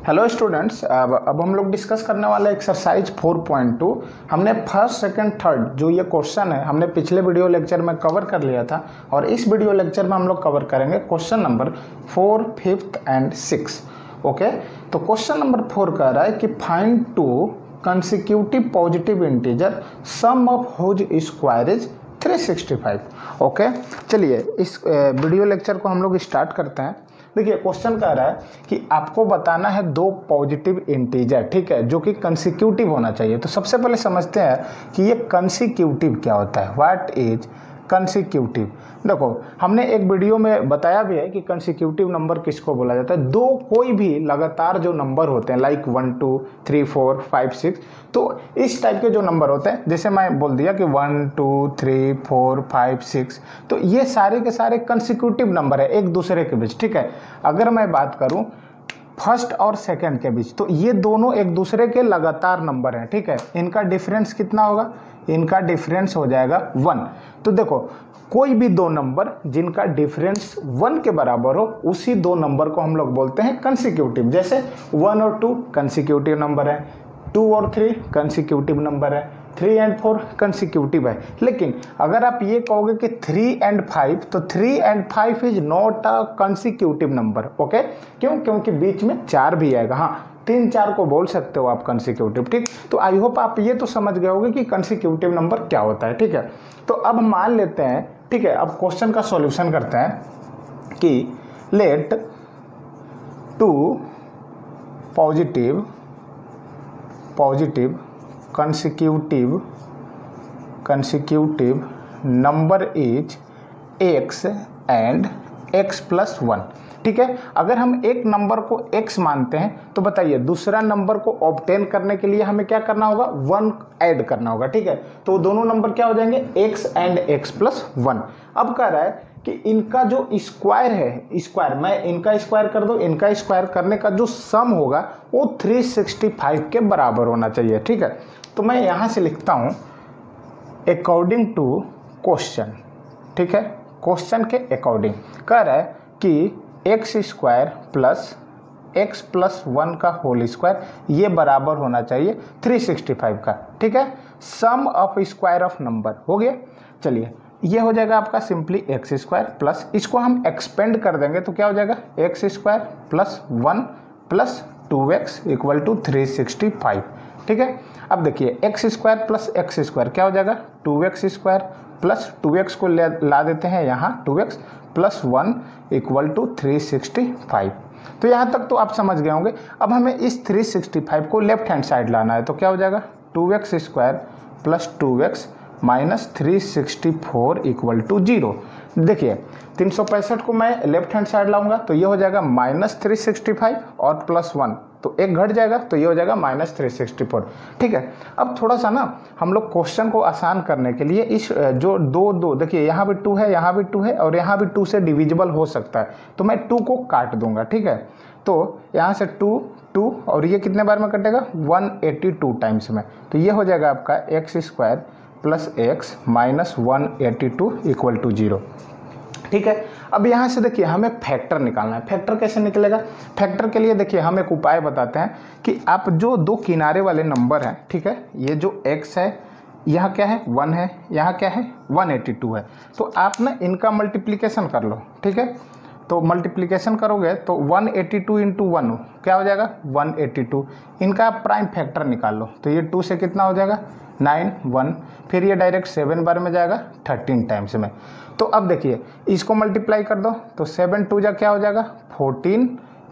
Hello students, अब हम लोग डिस्कस करने वाले एक्सरसाइज 4.2। हमने फर्स्ट सेकंड थर्ड जो ये क्वेश्चन है हमने पिछले वीडियो लेक्चर में कवर कर लिया था और इस वीडियो लेक्चर में हम लोग कवर करेंगे question number 4, 5th and 6। Okay, तो क्वेश्चन नंबर 4 कह रहा है कि find two consecutive positive integer sum of whose square is 365। Okay, चलिए इस वीडियो लेक्चर को हम लोग स्टार्ट करते हैं। देखिए क्वेश्चन कह रहा है कि आपको बताना है दो पॉजिटिव इंटीजर, ठीक है, जो कि कंसेक्यूटिव होना चाहिए। तो सबसे पहले समझते हैं कि ये कंसेक्यूटिव क्या होता है। What is consecutive? देखो हमने एक वीडियो में बताया भी है कि कंसेक्यूटिव नंबर किसको बोला जाता है। दो कोई भी लगातार जो नंबर होते हैं लाइक 1 2 3 4 5 6, तो इस टाइप के जो नंबर होते हैं, जैसे मैं बोल दिया कि 1 2 3 4 5 6, तो ये सारे के सारे कंसेक्यूटिव नंबर है एक दूसरे के बीच, ठीक है। अगर मैं बात करूं फर्स्ट और सेकंड के बीच, तो ये दोनों एक दूसरे के लगातार नंबर हैं, ठीक है। इनका डिफरेंस कितना होगा? इनका डिफरेंस हो जाएगा 1। तो देखो कोई भी दो नंबर जिनका डिफरेंस 1 के बराबर हो, उसी दो नंबर को हम लोग बोलते हैं कंसेक्यूटिव। जैसे 1 और 2 कंसेक्यूटिव नंबर है, 2 और 3 कंसेक्यूटिव नंबर है, 3 एंड 4 कंसेक्यूटिव है। लेकिन अगर आप ये कहोगे कि 3 एंड 5, तो 3 and 5 is not a consecutive number. Okay, क्यों? क्योंकि बीच में 4 भी आएगा। हाँ, 3 4 को बोल सकते हो आप कंसेक्यूटिव, ठीक। तो आई होप आप ये तो समझ गए होगे कि कंसेक्यूटिव नंबर क्या होता है, ठीक है। तो अब मान लेते हैं, ठीक है, अब क्वेश्चन का सॉल्यूशन करते हैं कि let 2 positive consecutive number is x and x plus 1, ठीक है। अगर हम एक नंबर को x मानते हैं तो बताइए दूसरा नंबर को ऑब्टेन करने के लिए हमें क्या करना होगा? 1 ऐड करना होगा, ठीक है। तो दोनों नंबर क्या हो जाएंगे? x and x plus 1। अब कह रहा है कि इनका जो स्क्वायर है, स्क्वायर मैं इनका स्क्वायर कर दो, इनका स्क्वायर करने का जो सम होगा वो 365 के बराबर होना चाहिए, ठीक है। तो मैं यहाँ से लिखता हूँ अकॉर्डिंग टू क्वेश्चन, ठीक है। क्वेश्चन के अकॉर्डिंग कह रहा है कि x square plus x plus 1 का होल स्क्वायर ये बराबर होना चाहिए 365 का, ठीक है। सम ऑफ स्क्वायर ऑफ नंबर हो गया। चलिए ये हो जाएगा आपका सिंपली एक्स स्क्वायर प्लस, इसको हम एक्सपेंड कर देंगे तो क्या हो जाएगा? X square plus 1 plus 2x equal to 365, ठीक है। अब देखिए x square plus x square क्या हो जाएगा? 2x स्क्वायर प्लस 2x को ला देते हैं यहाँ 2x प्लस 1 इक्वल टू 365। तो यहाँ तक तो आप समझ गए होंगे। अब हमें इस 365 को लेफ्ट हैंड साइड लाना है, तो क्या हो जाएगा? 2x square plus 2x minus 364 equal to 0। देखिए 365 को मैं लेफ्ट हैंड साइड लाऊंगा तो ये हो जाएगा माइनस 365 और प्लस 1, तो एक घट जाएगा तो ये हो जाएगा माइनस 364, ठीक है। अब थोड़ा सा ना हम लोग क्वेश्चन को आसान करने के लिए इस जो दो देखिए यहाँ भी 2 है, यहाँ भी 2 है और यहाँ भी 2 से डिविजिबल हो सकता है, तो मैं 2 को काट दूंगा, ठीक है। तो यहाँ से 2 और ये कितने बार में कटेगा? 182 टाइम्स में। तो ये हो जाएगा आपका x square plus x minus 182 equal to 0, ठीक है। अब यहाँ से देखिए हमें फैक्टर निकालना है। फैक्टर कैसे निकलेगा? फैक्टर के लिए देखिए हम एक उपाय बताते हैं कि आप जो दो किनारे वाले नंबर हैं, ठीक है, ये जो x है यहाँ क्या है? 1 है, यहाँ क्या है? 182 है। तो आप ना इनका मल्टीप्लिकेशन कर लो, ठीक है। तो मल्टीप्लिकेशन करोगे तो 182 इंटू 1 क्या हो जाएगा? 182। इनका आप प्राइम फैक्टर निकाल लो, तो ये 2 से कितना हो जाएगा? 9 1, फिर ये डायरेक्ट 7 बार में जाएगा 13 टाइम्स में। तो अब देखिए इसको मल्टीप्लाई कर दो तो 7 2 जा क्या हो जाएगा? 14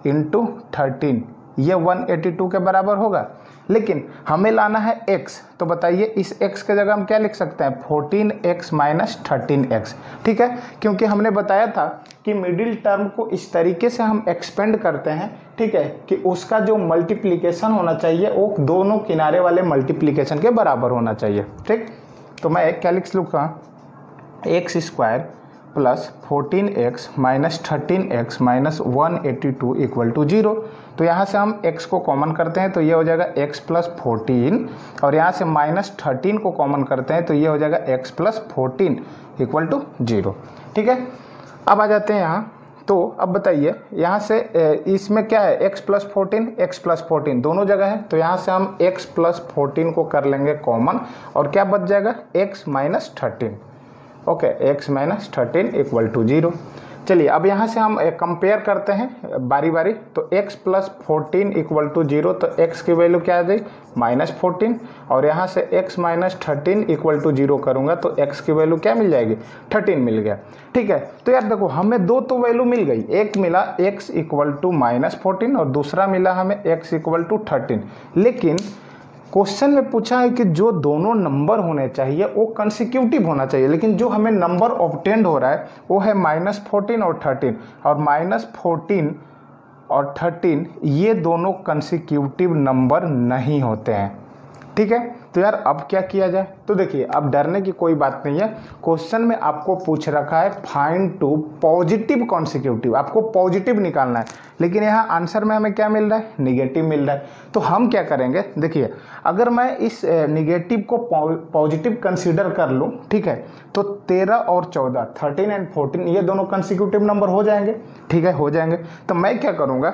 इंटू 13, ये 182 के बराबर होगा। लेकिन हमें लाना है x, तो बताइए इस x के जगह हम क्या लिख सकते हैं? 14x माइनस 13x, ठीक है। क्योंकि हमने बताया था कि मिडिल टर्म को इस तरीके से हम एक्सपेंड करते हैं, ठीक है, कि उसका जो मल्टीप्लिकेशन होना चाहिए वो दोनों किनारे वाले मल्टीप्लिकेशन के बराबर होना चाहिए, ठीक। तो मैं क्या लिख लूँगा? X square plus 14x minus 13x minus 182 equal to 0। तो यहाँ से हम x को कॉमन करते हैं तो ये हो जाएगा x प्लस 14 और यहाँ से माइनस 13 को कॉमन करते हैं तो ये हो जाएगा x प्लस 14 इक्वल टू 0, ठीक है। अब आ जाते हैं यहाँ तो अब बताइए यहाँ से इसमें क्या है, x प्लस 14 दोनों जगह है, तो यहाँ से हम x प्लस 14 को कर लेंगे कॉमन और क्या बच जाएगा, x minus 13। Okay, x minus 13 equal to 0। चलिए अब यहाँ से हम कंपेयर करते हैं बारी बारी। तो x प्लस 14 इक्वल टू 0, तो x की वैल्यू क्या आ जाएगी, माइनस 14, और यहाँ से x माइनस 13 इक्वल टू 0 करूँगा तो x की वैल्यू क्या मिल जाएगी, 13 मिल गया। ठीक है, तो यार देखो हमें दो तो वैल्यू मिल गई, एक मिला x इक्वल टू माइनस 14 और दूसरा मिला हमें x इक्वल टू 13। लेकिन क्वेश्चन में पूछा है कि जो दोनों नंबर होने चाहिए वो कंसेक्यूटिव होना चाहिए, लेकिन जो हमें नंबर ऑब्टेंड हो रहा है वो है माइनस 14 और 13, और माइनस 14 और 13 ये दोनों कंसेक्यूटिव नंबर नहीं होते हैं। ठीक है, तो यार अब क्या किया जाए, तो देखिए अब डरने की कोई बात नहीं है। क्वेश्चन में आपको पूछ रखा है फाइंड टू पॉजिटिव कॉन्सिक्यूटिव, आपको पॉजिटिव निकालना है, लेकिन यहाँ आंसर में हमें क्या मिल रहा है, निगेटिव मिल रहा है। तो हम क्या करेंगे, देखिए अगर मैं इस निगेटिव को पॉजिटिव कंसीडर कर लूँ, ठीक है, तो 13 और 14 13 एंड 14 ये दोनों कंसिक्यूटिव नंबर हो जाएंगे। ठीक है, हो जाएंगे। तो मैं क्या करूँगा,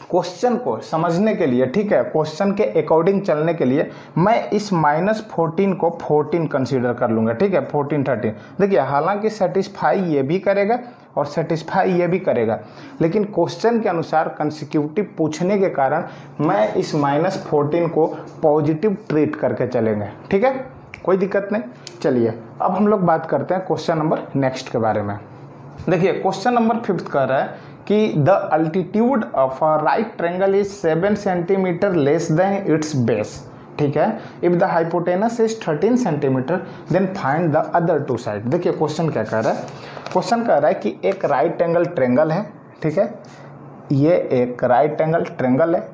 क्वेश्चन को समझने के लिए, ठीक है, क्वेश्चन के अकॉर्डिंग चलने के लिए मैं इस माइनस 14 को 14 कंसीडर कर लूँगा। ठीक है, 14 13 देखिए हालांकि सेटिस्फाई ये भी करेगा और सेटिस्फाई ये भी करेगा, लेकिन क्वेश्चन के अनुसार कंसेक्यूटिव पूछने के कारण मैं इस माइनस 14 को पॉजिटिव ट्रीट करके चलेंगे। ठीक है, कोई दिक्कत नहीं। चलिए अब हम लोग बात करते हैं क्वेश्चन नंबर नेक्स्ट के बारे में। देखिए क्वेश्चन नंबर 5 कह रहा है कि the altitude of a right triangle is 7 centimetre less than its base. ठीक है, if the hypotenuse is 13 centimetre then find the other two side. देखिए क्वेश्चन क्या कह रहा है, क्वेश्चन कह रहा है कि एक राइट एंगल ट्रायंगल है। ठीक है, ये एक राइट एंगल ट्रायंगल है।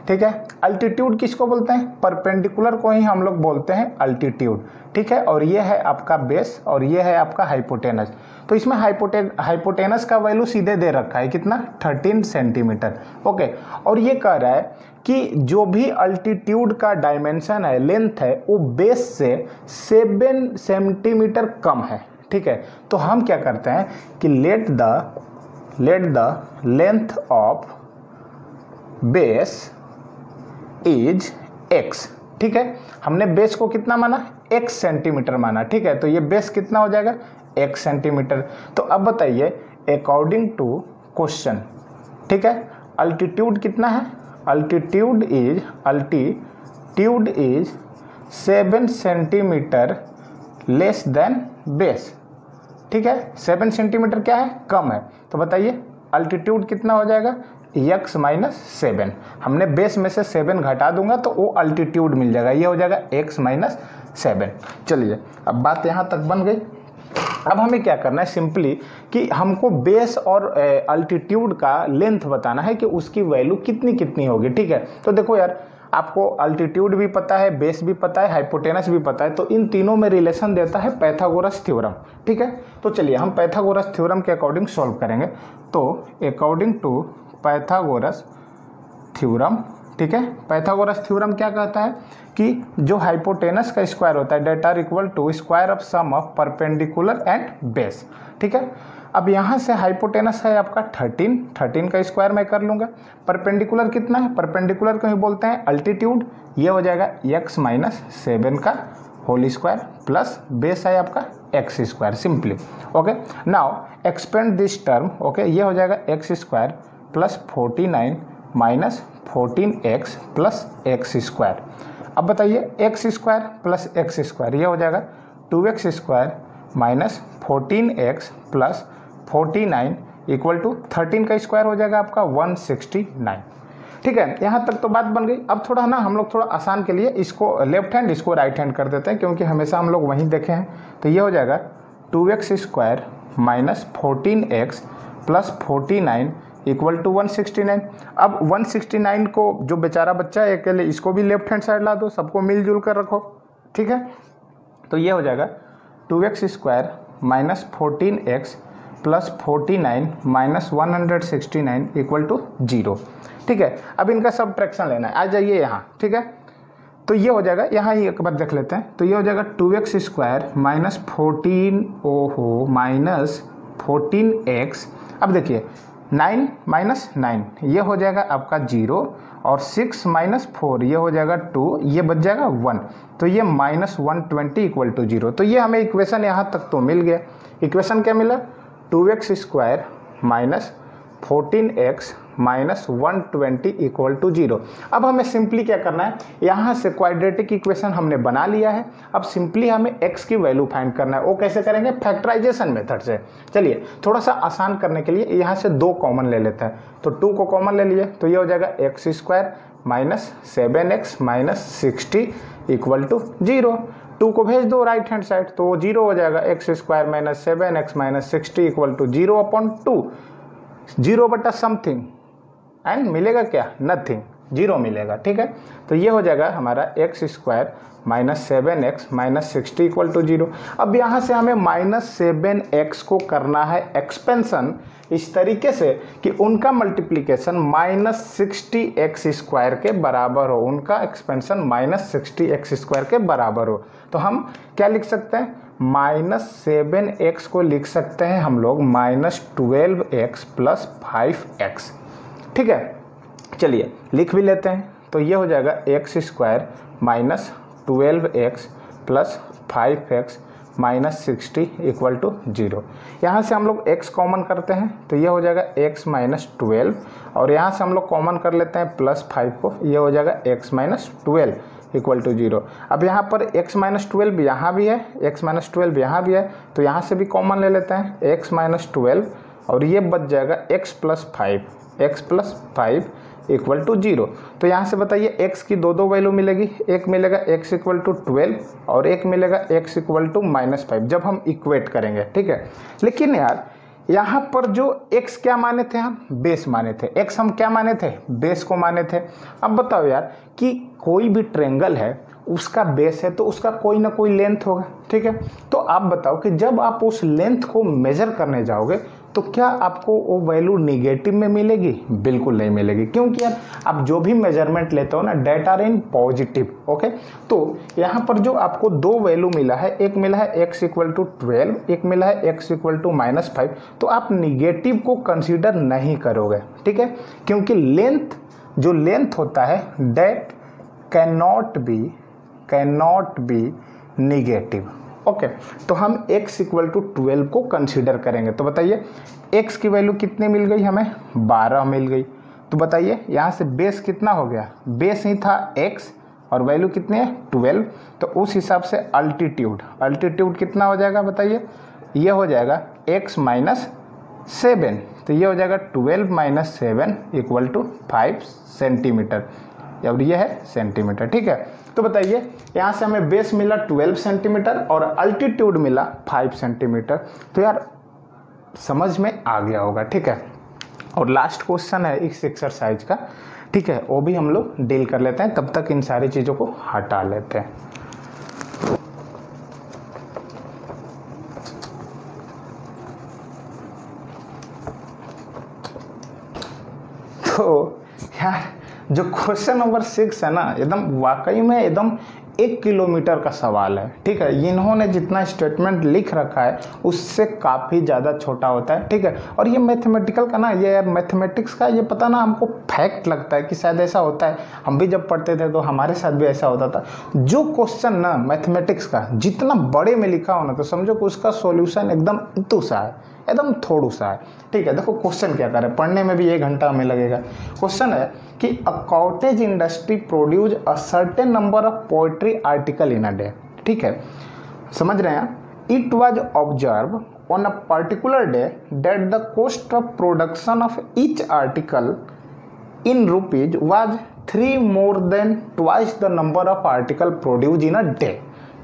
ठीक है, अल्टीट्यूड किसको बोलते हैं, परपेंडिकुलर को ही हम लोग बोलते हैं अल्टीट्यूड। ठीक है, और ये है आपका बेस और ये है आपका हाइपोटेनस। तो इसमें हाइपोटेनस का वैल्यू सीधे दे रखा है, कितना, 13 सेंटीमीटर। ओके, और ये कह रहा है कि जो भी अल्टीट्यूड का डायमेंशन है, लेंथ है, वो बेस से 7 सेंटीमीटर कम है। ठीक है, तो हम क्या करते हैं कि let the length of base is x। ठीक है, हमने बेस को कितना माना, x सेंटीमीटर माना। ठीक है, तो ये बेस कितना हो जाएगा, x सेंटीमीटर। तो अब बताइए अकॉर्डिंग टू क्वेश्चन, ठीक है, अल्टीट्यूड कितना है, altitude is 7 centimetre less then base. ठीक है, 7 सेंटीमीटर क्या है, कम है। तो बताइए अल्टीट्यूड कितना हो जाएगा, x माइनस 7। हमने बेस में से 7 घटा दूंगा तो वो अल्टीट्यूड मिल जाएगा, ये हो जाएगा x माइनस 7। चलिए अब बात यहाँ तक बन गई। अब हमें क्या करना है, सिंपली कि हमको बेस और अल्टीट्यूड का लेंथ बताना है कि उसकी वैल्यू कितनी कितनी होगी। ठीक है, तो देखो यार आपको अल्टीट्यूड भी पता है, बेस भी पता है, हाइपोटेनस भी पता है, तो इन तीनों में रिलेशन देता है पाइथागोरस थ्योरम। ठीक है, तो चलिए हम पाइथागोरस थ्योरम के अकॉर्डिंग सॉल्व करेंगे। तो अकॉर्डिंग टू पाइथागोरस थ्योरम, ठीक है, पाइथागोरस थ्योरम क्या कहता है कि जो हाइपोटेनस का स्क्वायर होता है that are equal to square of sum of perpendicular and base. ठीक है, अब यहाँ से हाइपोटेनस है आपका 13 का स्क्वायर मैं कर लूँगा। परपेंडिकुलर कितना है, परपेंडिकुलर को ही बोलते हैं अल्टीट्यूड, ये हो जाएगा x माइनस 7 का होल स्क्वायर प्लस बेस है आपका x square simply. Okay, now expand this term. Okay, ये हो जाएगा x square plus 49 minus 14x plus x square. अब बताइए x square plus x square ये हो जाएगा 2x square minus 14x plus 49 equal to 13 का स्क्वायर हो जाएगा आपका 169। ठीक है, यहाँ तक तो बात बन गई। अब थोड़ा ना हम लोग थोड़ा आसान के लिए इसको लेफ्ट हैंड इसको राइट हैंड कर देते हैं, क्योंकि हमेशा हम लोग वहीं देखे हैं। तो ये हो जाएगा 2x square minus 14x plus 49 equal to 169। अब 169 को जो बेचारा बच्चा है अकेले, इसको भी लेफ्ट हैंड साइड ला दो, सबको मिलजुल कर रखो। ठीक है, तो ये हो जाएगा 2x square minus 14x plus 49 minus 169 equal to 0। ठीक है, अब इनका सब्ट्रैक्शन लेना है, आ जाइए यहाँ। ठीक है, तो ये हो जाएगा, यहाँ ही एक बार देख लेते हैं। तो ये हो जाएगा 2x square minus 14 minus 14x अब देखिए 9 माइनस 9 ये हो जाएगा आपका 0 और 6 माइनस 4 ये हो जाएगा 2, ये बच जाएगा 1, तो ये -120 इक्वल टू 0। तो ये हमें इक्वेशन यहाँ तक तो मिल गया। इक्वेशन क्या मिला? 2x square minus 14x minus 120 equal to 0। अब हमें सिंपली क्या करना है, यहाँ से क्वाड्रेटिक इक्वेशन हमने बना लिया है। अब सिंपली हमें x की वैल्यू फाइंड करना है। वो कैसे करेंगे? फैक्टराइजेशन मेथड से। चलिए थोड़ा सा आसान करने के लिए यहाँ से 2 कॉमन ले लेते हैं। तो 2 को कॉमन ले लिए तो ये हो जाएगा x square minus 7x minus 60 equal to 0। 2 को भेज दो राइट हैंड साइड तो 0 हो जाएगा। x square minus 7x minus 60 equal to 0/2, 0 बटा समथिंग एंड मिलेगा क्या? नथिंग, 0 मिलेगा। ठीक है, तो ये हो जाएगा हमारा x square minus 7x minus 60 equal to 0। अब यहाँ से हमें -7x को करना है एक्सपेंशन इस तरीके से कि उनका मल्टीप्लिकेशन -60x स्क्वायर के बराबर हो, उनका एक्सपेंशन -60x स्क्वायर के बराबर हो। तो हम क्या लिख सकते हैं? -7x को लिख सकते हैं हम लोग -12x प्लस 5x। ठीक है, चलिए लिख भी लेते हैं। तो ये हो जाएगा x square minus 12x plus 5x minus 60 equal to 0। यहाँ से हम लोग x कॉमन करते हैं तो ये हो जाएगा x माइनस 12 और यहाँ से हम लोग कॉमन कर लेते हैं प्लस 5 को, ये हो जाएगा x माइनस 12 इक्वल टू 0। अब यहाँ पर x माइनस 12 यहाँ भी है, x माइनस 12 यहाँ भी है, तो यहाँ से भी कॉमन ले लेते हैं x माइनस 12 और ये बच जाएगा x प्लस 5 इक्वल टू 0। तो यहाँ से बताइए x की दो वैल्यू मिलेगी, एक मिलेगा x इक्वल टू 12 और एक मिलेगा x इक्वल टू -5 जब हम इक्वेट करेंगे। ठीक है, लेकिन यार यहाँ पर जो x क्या माने थे? हम बेस माने थे। x हम क्या माने थे? बेस को माने थे। अब बताओ यार कि कोई भी ट्रायंगल है उसका बेस है तो उसका कोई ना कोई लेंथ होगा। ठीक है, तो आप बताओ कि जब आप उस लेंथ को मेजर करने जाओगे तो क्या आपको वो वैल्यू निगेटिव में मिलेगी? बिल्कुल नहीं मिलेगी, क्योंकि यार आप जो भी मेजरमेंट लेते हो ना, that are in positive. Okay, तो यहाँ पर जो आपको 2 वैल्यू मिला है, एक मिला है x इक्वल टू 12, एक मिला है x इक्वल टू -5, तो आप निगेटिव को कंसीडर नहीं करोगे। ठीक है, क्योंकि जो लेंथ होता है that cannot be negative. Okay, तो हम x इक्वल टू 12 को कंसीडर करेंगे। तो बताइए x की वैल्यू कितनी मिल गई? हमें 12 मिल गई। तो बताइए यहाँ से बेस कितना हो गया? बेस ही था x और वैल्यू कितनी है? 12। तो उस हिसाब से अल्टीट्यूड कितना हो जाएगा? बताइए, ये हो जाएगा x माइनस 7, तो ये हो जाएगा 12 माइनस 7 इक्वल टू 5 सेंटीमीटर, और ये है सेंटीमीटर। ठीक है, तो बताइए यहाँ से हमें बेस मिला 12 सेंटीमीटर और अल्टीट्यूड मिला 5 सेंटीमीटर। तो यार समझ में आ गया होगा। ठीक है, और लास्ट क्वेश्चन है इस एक्सरसाइज का। ठीक है, वो भी हम लोग डील कर लेते हैं, तब तक इन सारी चीज़ों को हटा लेते हैं। तो यार जो क्वेश्चन नंबर 6 है ना, एकदम वाकई में एकदम 1 किलोमीटर का सवाल है। ठीक है, इन्होंने जितना स्टेटमेंट लिख रखा है उससे काफ़ी ज़्यादा छोटा होता है। ठीक है, और ये मैथमेटिकल का ना, ये यार मैथमेटिक्स का ये पता ना हमको फैक्ट लगता है कि शायद ऐसा होता है। हम भी जब पढ़ते थे तो हमारे साथ भी ऐसा होता था। जो क्वेश्चन ना मैथमेटिक्स का जितना बड़े में लिखा हो ना, तो समझो कि उसका सॉल्यूशन एकदम इतू सा है, एकदम थोड़ू सा है। ठीक है, देखो क्वेश्चन क्या करे, पढ़ने में भी 1 घंटा हमें लगेगा। क्वेश्चन है कि a cottage industry produce a certain number of poetry article in a day. ठीक है, समझ रहे हैं? It was observe on a particular day that the cost of production of each article in rupees was 3 more than twice the number of article produced in a day।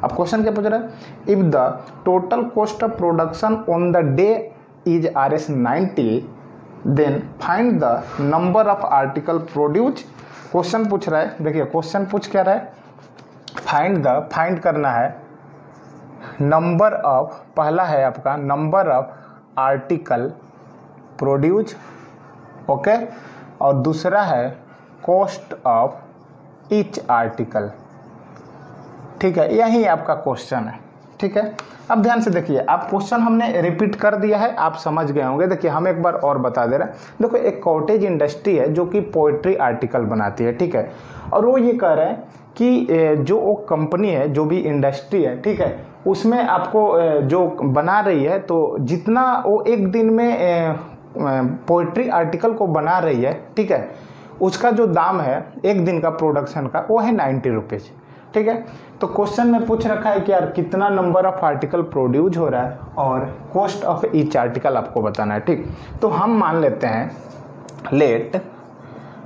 अब question क्या पूछ रहा है? If the total cost of production on the day is Rs 90, then find the number of article produce. Question पूछ रहा है, देखिए question पूछ क्या रहा है? फाइंड करना है नंबर ऑफ, पहला है आपका number of article produce, okay, और दूसरा है कॉस्ट ऑफ ईच आर्टिकल। ठीक है, यही आपका क्वेश्चन है। ठीक है। अब ध्यान से देखिए, आप क्वेश्चन हमने रिपीट कर दिया है, आप समझ गए होंगे। देखिए हम एक बार और बता दे रहे हैं। देखो एक कॉटेज इंडस्ट्री है जो कि पोएट्री आर्टिकल बनाती है, ठीक है, और वो ये कह रहे हैं कि जो वो कंपनी है, जो भी इंडस्ट्री है, ठीक है, उसमें आपको जो बना रही है, तो जितना वो एक दिन में पोएट्री आर्टिकल को बना रही है, ठीक है, उसका जो दाम है एक दिन का प्रोडक्शन का, वो है 90 रुपीज़, ठीक है। तो क्वेश्चन में पूछ रखा है कि यार कितना नंबर ऑफ आर्टिकल प्रोड्यूस हो रहा है और कॉस्ट ऑफ ईच आर्टिकल आपको बताना है, ठीक। तो हम मान लेते हैं, let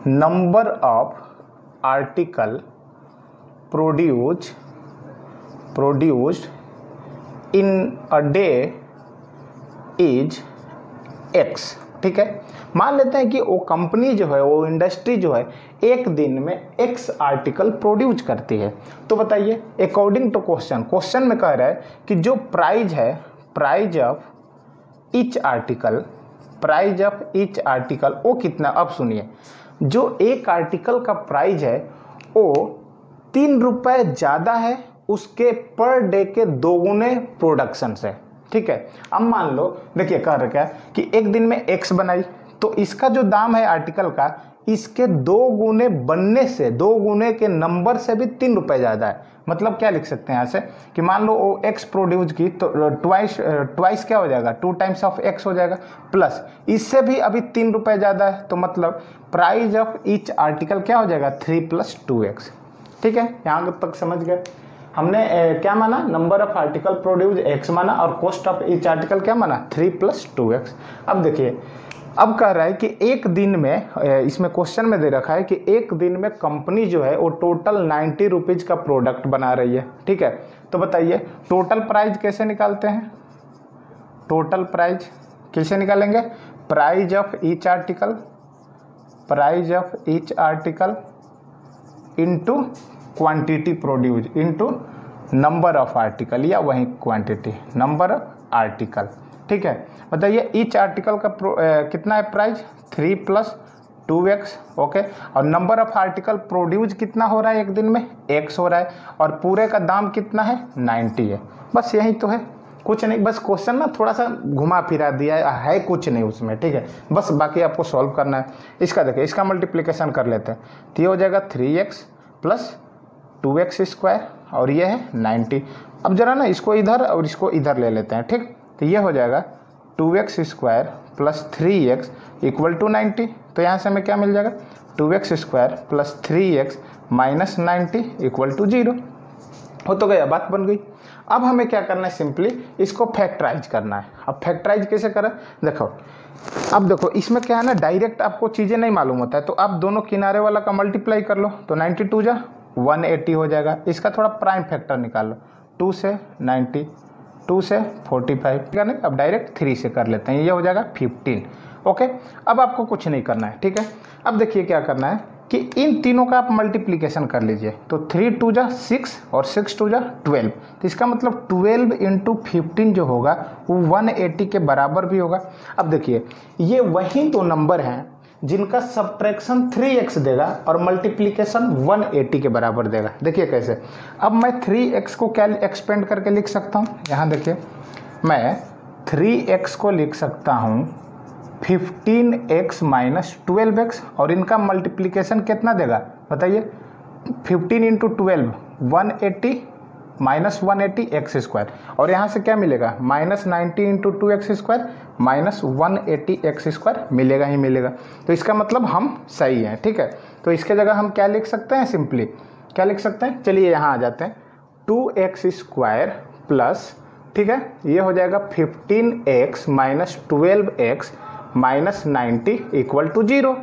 number of article produced in a day is x, ठीक है। मान लेते हैं कि वो कंपनी जो है, वो इंडस्ट्री जो है, एक दिन में एक्स आर्टिकल प्रोड्यूस करती है। तो बताइए अकॉर्डिंग टू क्वेश्चन में कह रहा है कि जो प्राइस है, प्राइस ऑफ ईच आर्टिकल वो कितना। अब सुनिए, जो एक आर्टिकल का प्राइस है वो 3 रुपये ज़्यादा है उसके पर डे के 2 गुने प्रोडक्शन से, ठीक है। अब मान लो, देखिए कह रखा है कि एक दिन में एक्स बनाई, तो इसका जो दाम है आर्टिकल का, इसके 2 गुने बनने से, 2 गुने के नंबर से भी 3 रुपये ज़्यादा है। मतलब क्या लिख सकते हैं यहाँ से कि मान लो वो एक्स प्रोड्यूस की, तो ट्वाइस क्या हो जाएगा, 2 टाइम्स ऑफ एक्स हो जाएगा, प्लस इससे भी अभी 3 रुपये ज़्यादा है, तो मतलब प्राइस ऑफ ईच आर्टिकल क्या हो जाएगा, 3 + 2x, ठीक है। यहाँ तक समझ गए। हमने क्या माना, number of article produce x माना और कॉस्ट ऑफ ईच आर्टिकल क्या माना, 3 + 2x। अब देखिए, अब कह रहा है कि एक दिन में, इसमें क्वेश्चन में दे रखा है कि एक दिन में कंपनी जो है वो टोटल 90 रुपीज़ का प्रोडक्ट बना रही है, ठीक है। तो बताइए टोटल प्राइस कैसे निकालते हैं, टोटल प्राइस कैसे निकालेंगे, price of each article into quantity produce into number of article, या वही क्वांटिटी, नंबर ऑफ आर्टिकल, ठीक है। बताइए ईच आर्टिकल का कितना है प्राइस, 3 + 2x, ओके। और नंबर ऑफ आर्टिकल प्रोड्यूस कितना हो रहा है एक दिन में, x हो रहा है, और पूरे का दाम कितना है, 90 है। बस यही तो है, कुछ नहीं। बस क्वेश्चन ना थोड़ा सा घुमा फिरा दिया है कुछ नहीं उसमें, ठीक है। बस बाकी आपको सॉल्व करना है। इसका देखिए, इसका मल्टीप्लिकेशन कर लेते हैं, तो ये हो जाएगा 3x + 2x², और ये है 90। अब जरा ना इसको इधर और इसको इधर ले लेते हैं, ठीक। तो ये हो जाएगा 2x² + 3x = 90। तो यहाँ से हमें क्या मिल जाएगा, 2x² + 3x - 90 = 0। हो तो गया, बात बन गई। अब हमें क्या करना है, सिंपली इसको फैक्टराइज करना है। अब फैक्टराइज कैसे करें, देखो, अब देखो इसमें क्या है ना, डायरेक्ट आपको चीज़ें नहीं मालूम होता है, तो आप दोनों किनारे वाला का मल्टीप्लाई कर लो, तो 92 जा 180 हो जाएगा। इसका थोड़ा प्राइम फैक्टर निकाल लो, 2 से 90, 2 से 45, ठीक है। नहीं, अब डायरेक्ट 3 से कर लेते हैं, ये हो जाएगा 15, ओके। अब आपको कुछ नहीं करना है, ठीक है। अब देखिए क्या करना है कि इन तीनों का आप मल्टीप्लिकेशन कर लीजिए, तो 3 × 2 = 6 और 6 × 2 = 12। तो इसका मतलब 12 × 15 जो होगा वो 180 के बराबर भी होगा। अब देखिए, ये वही दो नंबर हैं जिनका सब्ट्रैक्शन 3x देगा और मल्टीप्लिकेशन 180 के बराबर देगा। देखिए कैसे, अब मैं 3x को क्या एक्सपेंड करके लिख सकता हूँ, यहाँ देखिए, मैं 3x को लिख सकता हूँ 15x - 12x, और इनका मल्टीप्लिकेशन कितना देगा बताइए, 15 × 12 180 - 180 x², और यहाँ से क्या मिलेगा, -90 × 2x² - 180 x² मिलेगा ही मिलेगा। तो इसका मतलब हम सही हैं, ठीक है। तो इसके जगह हम क्या लिख सकते हैं, सिंपली क्या लिख सकते हैं, चलिए यहाँ आ जाते हैं, 2x² प्लस, ठीक है, ये हो जाएगा 15x - 12x - 90 = 0,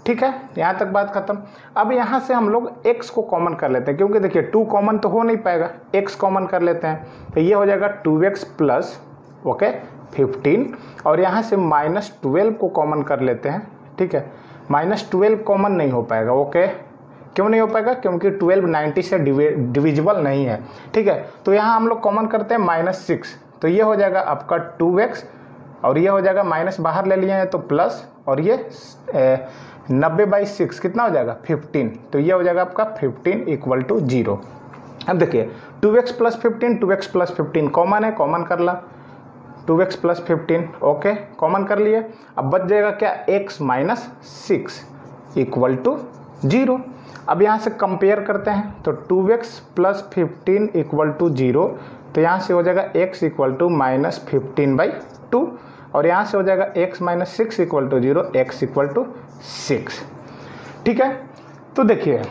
ठीक है। यहाँ तक बात खत्म। अब यहाँ से हम लोग x को कॉमन कर लेते हैं, क्योंकि देखिए 2 कॉमन तो हो नहीं पाएगा, x कॉमन कर लेते हैं, तो ये हो जाएगा 2x प्लस, ओके, 15, और यहाँ से -12 को कॉमन कर लेते हैं, ठीक है। -12 कॉमन नहीं हो पाएगा, ओके, क्यों नहीं हो पाएगा, क्योंकि 12 90 से डिविजिबल नहीं है, ठीक है। तो यहाँ हम लोग कॉमन करते हैं -6, तो ये हो जाएगा आपका 2x, और ये हो जाएगा माइनस बाहर ले लिए हैं तो प्लस, और ये 90/6 कितना हो जाएगा 15, तो ये हो जाएगा आपका 15 = 0। अब देखिए 2x plus 15, 2x plus 15 common है, कॉमन कर ला, 2x प्लस 15 ओके कॉमन कर लिए। अब बच जाएगा क्या, x माइनस 6 इक्वल टू 0। अब यहाँ से कंपेयर करते हैं तो 2x प्लस 15 इक्वल टू 0, तो यहाँ से हो जाएगा x इक्वल टू माइनस 15/2 और यहाँ से हो जाएगा x minus 6 equal to 0, x equal to 6। ठीक है, तो देखिए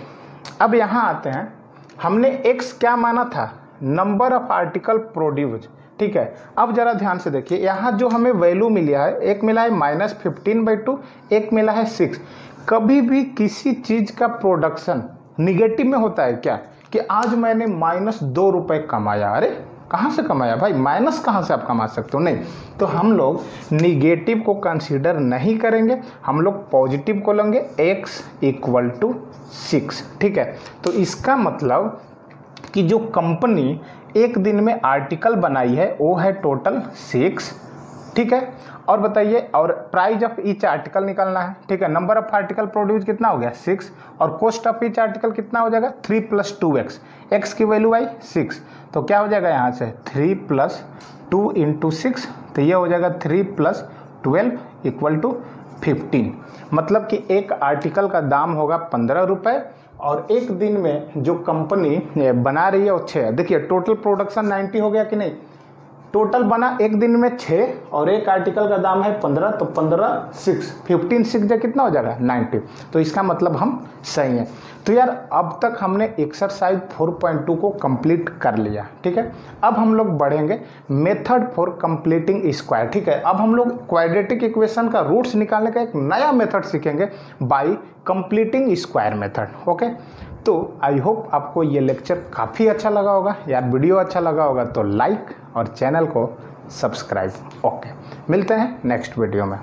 अब यहाँ आते हैं, हमने x क्या माना था, नंबर ऑफ आर्टिकल प्रोड्यूस। ठीक है, अब जरा ध्यान से देखिए, यहाँ जो हमें वैल्यू मिला है, एक मिला है माइनस 15/2, एक मिला है 6। कभी भी किसी चीज़ का प्रोडक्शन निगेटिव में होता है क्या, कि आज मैंने -2 रुपये कमाया, अरे कहाँ से कमाया भाई, माइनस कहाँ से आप कमा सकते हो, नहीं। तो हम लोग निगेटिव को कंसीडर नहीं करेंगे, हम लोग पॉजिटिव को लेंगे, x इक्वल टू 6। ठीक है, तो इसका मतलब कि जो कंपनी एक दिन में आर्टिकल बनाई है वो है टोटल 6। ठीक है, और बताइए, और प्राइस ऑफ ईच आर्टिकल निकालना है। ठीक है, नंबर ऑफ आर्टिकल प्रोड्यूस कितना हो गया 6, और कॉस्ट ऑफ ईच आर्टिकल कितना हो जाएगा 3 + 2x, x की वैल्यू आई 6, तो क्या हो जाएगा यहाँ से 3 + 2 × 6, तो ये हो जाएगा 3 + 12 इक्वल टू 15। मतलब कि एक आर्टिकल का दाम होगा 15 रुपये, और एक दिन में जो कंपनी बना रही है वो 6। देखिए टोटल प्रोडक्शन 90 हो गया कि नहीं, टोटल बना एक दिन में 6 और एक आर्टिकल का दाम है 15, तो 15 6 15 6 जो कितना हो जाएगा 90। तो इसका मतलब हम सही हैं। तो यार अब तक हमने एक्सरसाइज 4.2 को कंप्लीट कर लिया। ठीक है, अब हम लोग बढ़ेंगे मेथड फॉर कंप्लीटिंग स्क्वायर। ठीक है, अब हम लोग क्वाड्रेटिक इक्वेशन का रूट्स निकालने का एक नया मेथड सीखेंगे bye completing square method. Okay, तो आई होप आपको ये लेक्चर काफ़ी अच्छा लगा होगा, यार वीडियो अच्छा लगा होगा तो लाइक और चैनल को सब्सक्राइब। ओके, मिलते हैं नेक्स्ट वीडियो में।